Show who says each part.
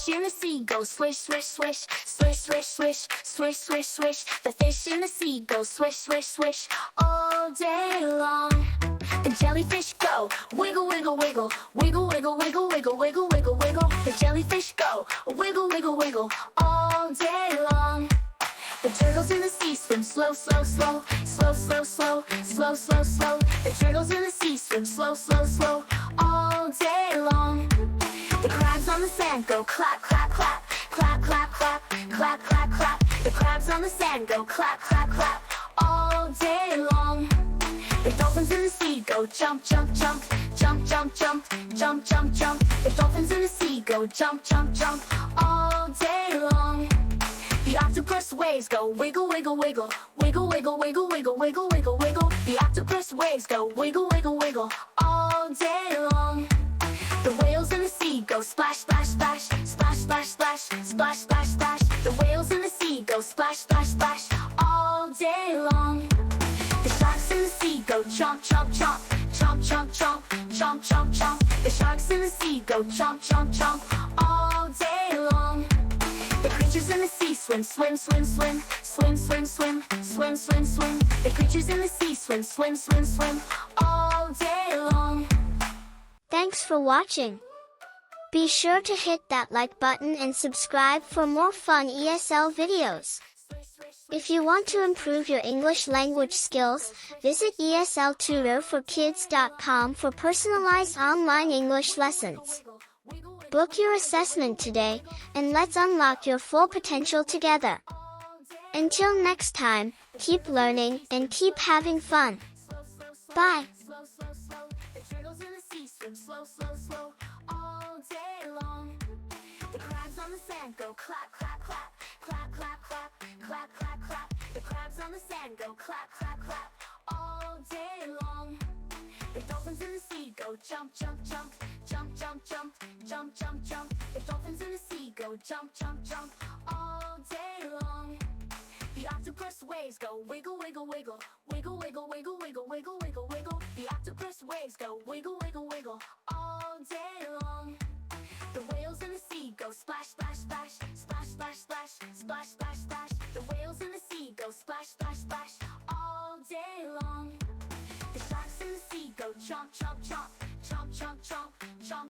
Speaker 1: fish in the sea go swish, swish, swish, swish, swish, swish, swish, swish, swish. The fish in the sea go swish, swish, swish all day long. The jellyfish go wiggle, wiggle, wiggle, wiggle, wiggle, wiggle, wiggle, wiggle, wiggle, wiggle. The jellyfish go wiggle, wiggle, wiggle all day long. The turtles in the sea swim slow, slow, slow, slow, slow, slow, slow, slow, slow. The turtles in the sea swim slow, slow, slow all day long. The crabs on the sand go clap, clap, clap, clap, clap, clap, clap, clap, clap. The crabs on the sand go clap, clap, clap all day long. The dolphins in the sea go jump, jump, jump, jump, jump, jump, jump, jump, jump. The dolphins in the sea go jump, jump, jump all day long. The octopus waves go wiggle, wiggle, wiggle, wiggle, wiggle, wiggle, wiggle, wiggle, wiggle, wiggle. The octopus waves go wiggle, wiggle, wiggle all day long. The whales in the sea go splash, splash, splash, splash, splash, splash, splash, splash, splash. The whales in the sea go splash, splash, splash all day long. The sharks in the sea go chomp, chomp, chomp, chomp, chomp, chomp, chomp, chomp, chomp. The sharks in the sea go chomp, chomp, chomp all day long. The creatures in the sea swim, swim, swim, swim, swim, swim, swim, swim, swim, swim. The creatures in the sea swim, swim, swim, swim all day long.
Speaker 2: Thanks for watching. Be sure to hit that like button and subscribe for more fun ESL videos. If you want to improve your English language skills, visit esltutorforkids.com for personalized online English lessons. Book your assessment today, and let's unlock your full potential together. Until next time, keep learning and keep having fun. Bye.
Speaker 1: Slow, slow, slow, all day long. The crabs on the sand go clap, clap, clap, clap, clap, clap, clap, clap, clap. The crabs on the sand go clap, clap, clap, all day long. The dolphins in the sea go jump, jump, jump, jump, jump, jump, jump, jump, jump. The dolphins in the sea go jump, jump, jump, all day long. The octopus waves go wiggle, wiggle, wiggle, wiggle, wiggle, wiggle, wiggle, wiggle, wiggle, wiggle. The octopus waves go wiggle, wiggle, wiggle all day long. The whales in the sea go splash, splash, splash, splash, splash, splash, splash, splash, splash. The whales in the sea go splash, splash, splash all day long. The sharks in the sea go chomp, chomp, chomp, chomp, chomp, chomp,